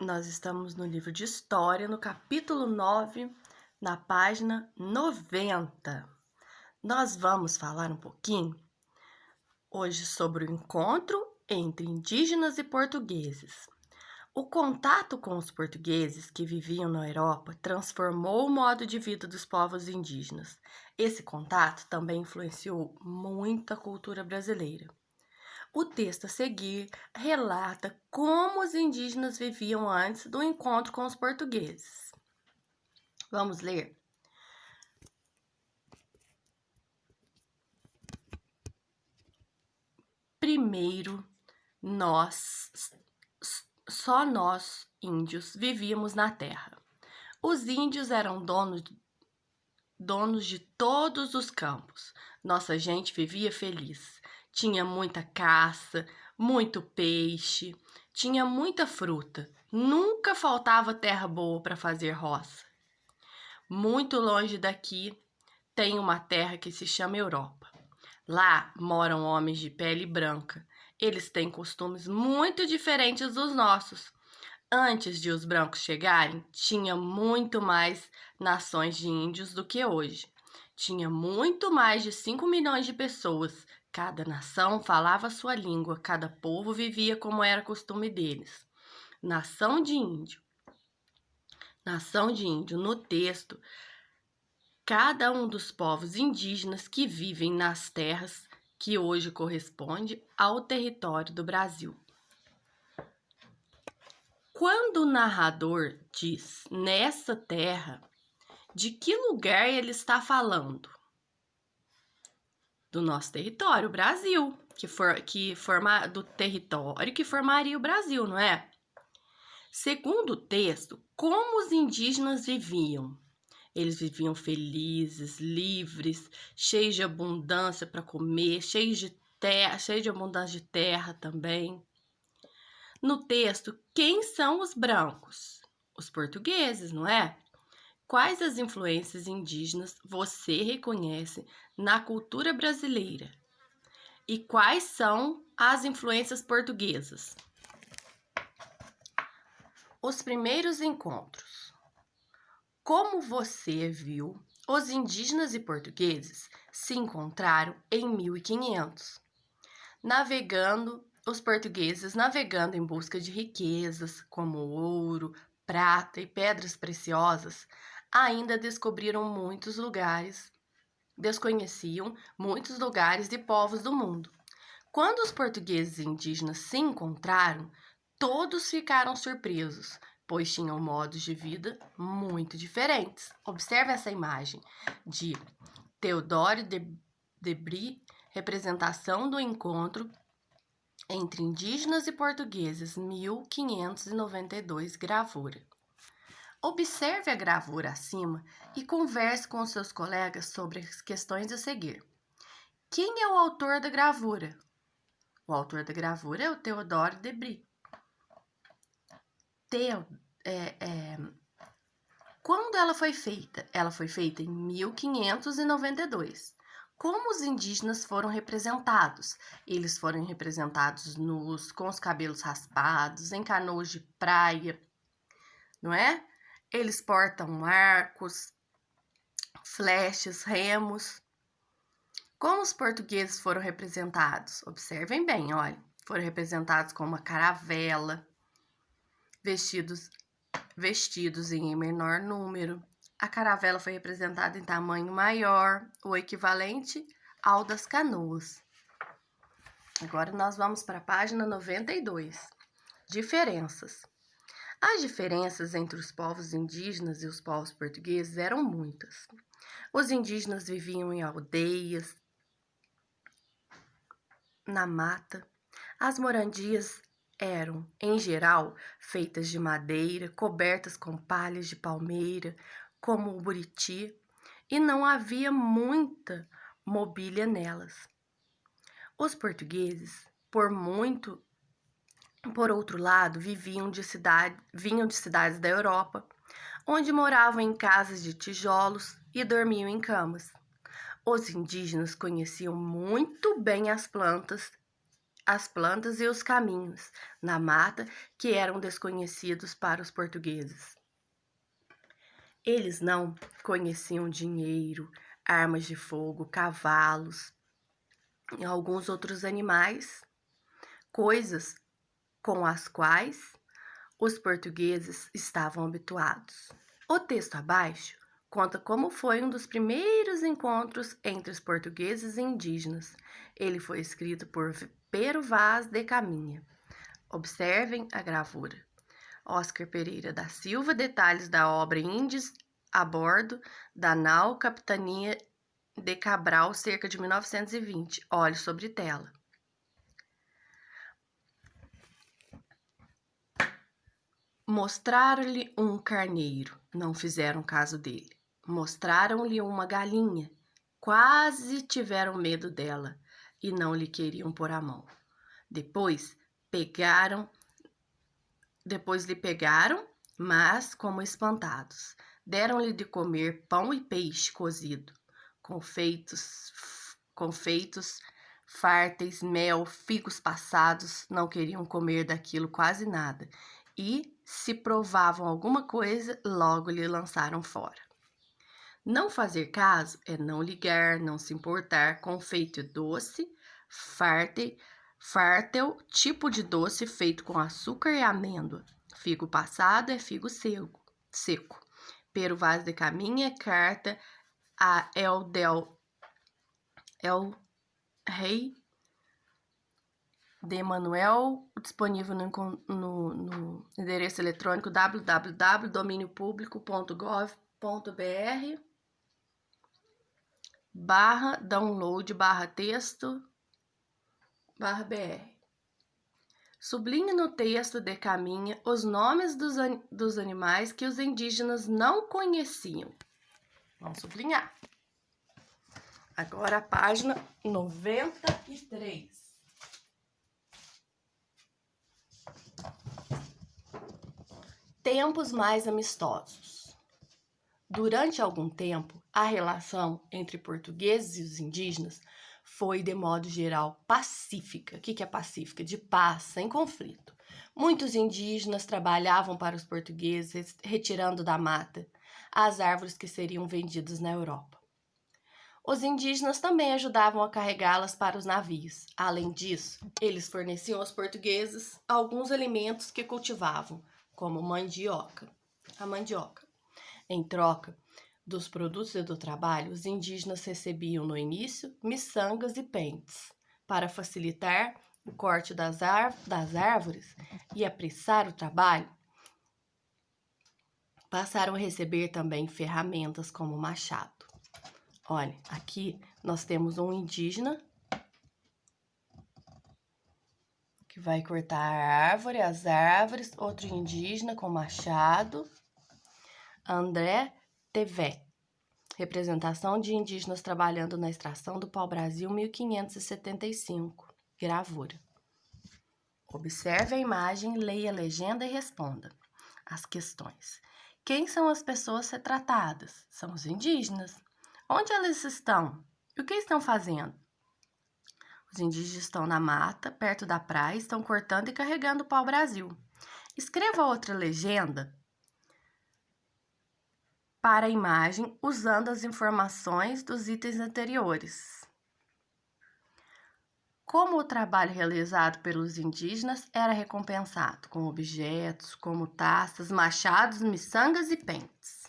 Nós estamos no livro de História, no capítulo 9, na página 90. Nós vamos falar um pouquinho hoje sobre o encontro entre indígenas e portugueses. O contato com os portugueses que viviam na Europa transformou o modo de vida dos povos indígenas. Esse contato também influenciou muito a cultura brasileira. O texto a seguir relata como os indígenas viviam antes do encontro com os portugueses. Vamos ler? Primeiro, só nós, índios, vivíamos na terra. Os índios eram donos de todos os campos. Nossa gente vivia feliz. Tinha muita caça, muito peixe, tinha muita fruta. Nunca faltava terra boa para fazer roça. Muito longe daqui tem uma terra que se chama Europa. Lá moram homens de pele branca. Eles têm costumes muito diferentes dos nossos. Antes de os brancos chegarem, tinha muito mais nações de índios do que hoje. Tinha muito mais de 5 milhões de pessoas. Cada nação falava a sua língua, cada povo vivia como era costume deles. Nação de índio. Nação de índio, no texto, cada um dos povos indígenas que vivem nas terras que hoje corresponde ao território do Brasil. Quando o narrador diz nessa terra, de que lugar ele está falando? Do nosso território, o Brasil, do território que formaria o Brasil, não é? Segundo o texto, como os indígenas viviam? Eles viviam felizes, livres, cheios de abundância para comer, cheios de abundância de terra também. No texto, quem são os brancos? Os portugueses, não é? Quais as influências indígenas você reconhece na cultura brasileira? E quais são as influências portuguesas? Os primeiros encontros. Como você viu, os indígenas e portugueses se encontraram em 1500. Os portugueses navegando em busca de riquezas como ouro, prata e pedras preciosas, ainda desconheciam muitos lugares e povos do mundo. Quando os portugueses e indígenas se encontraram, todos ficaram surpresos, pois tinham modos de vida muito diferentes. Observe essa imagem de Theodore de Bry, representação do encontro entre indígenas e portugueses, 1592, gravura. Observe a gravura acima e converse com seus colegas sobre as questões a seguir. Quem é o autor da gravura? O autor da gravura é o Theodore de Bry. Quando ela foi feita? Ela foi feita em 1592. Como os indígenas foram representados? Eles foram representados nus, com os cabelos raspados, em canoas de praia, não é? Eles portam arcos, flechas, remos. Como os portugueses foram representados? Observem bem, olha. Foram representados com uma caravela, vestidos em menor número. A caravela foi representada em tamanho maior, o equivalente ao das canoas. Agora nós vamos para a página 92. Diferenças. As diferenças entre os povos indígenas e os povos portugueses eram muitas. Os indígenas viviam em aldeias, na mata. As moradias eram, em geral, feitas de madeira, cobertas com palhas de palmeira, como o buriti, e não havia muita mobília nelas. Os portugueses, por outro lado, vinham de cidades da Europa, onde moravam em casas de tijolos e dormiam em camas. Os indígenas conheciam muito bem as plantas as plantas e os caminhos na mata que eram desconhecidos para os portugueses. Eles não conheciam dinheiro, armas de fogo, cavalos e alguns outros animais, coisas com as quais os portugueses estavam habituados. O texto abaixo conta como foi um dos primeiros encontros entre os portugueses e indígenas. Ele foi escrito por Pero Vaz de Caminha. Observem a gravura. Oscar Pereira da Silva, detalhes da obra Índios a bordo da nau Capitania de Cabral, cerca de 1920. Olhe sobre tela. Mostraram-lhe um carneiro, não fizeram caso dele. Mostraram-lhe uma galinha, quase tiveram medo dela e não lhe queriam pôr a mão. Depois lhe pegaram, mas como espantados. Deram-lhe de comer pão e peixe cozido, confeitos, fárteis, mel, figos passados, não queriam comer daquilo quase nada. E, se provavam alguma coisa, logo lhe lançaram fora. Não fazer caso é não ligar, não se importar. Confeito é doce, fártel, tipo de doce feito com açúcar e amêndoa. Figo passado é figo seco. Pero Vaz de Caminha é carta a El Rei de Manuel, disponível no endereço eletrônico www.dominiopublico.gov.br/download/texto/br. Sublinhe no texto de Caminha os nomes dos animais que os indígenas não conheciam. Vamos sublinhar. Agora a página 93. Tempos mais amistosos. Durante algum tempo, a relação entre portugueses e os indígenas foi, de modo geral, pacífica. O que é pacífica? De paz, sem conflito. Muitos indígenas trabalhavam para os portugueses, retirando da mata as árvores que seriam vendidas na Europa. Os indígenas também ajudavam a carregá-las para os navios. Além disso, eles forneciam aos portugueses alguns alimentos que cultivavam, como a mandioca. Em troca dos produtos e do trabalho, os indígenas recebiam no início miçangas e pentes. Para facilitar o corte das árvores e apressar o trabalho, passaram a receber também ferramentas como machado. Olha, aqui nós temos um indígena que vai cortar as árvores, outro indígena com machado, André Tevet, representação de indígenas trabalhando na extração do pau-brasil 1575, gravura. Observe a imagem, leia a legenda e responda as questões. Quem são as pessoas retratadas? São os indígenas. Onde eles estão? E o que estão fazendo? Os indígenas estão na mata, perto da praia, estão cortando e carregando o pau-brasil. Escreva outra legenda para a imagem usando as informações dos itens anteriores. Como o trabalho realizado pelos indígenas era recompensado com objetos como taças, machados, miçangas e pentes.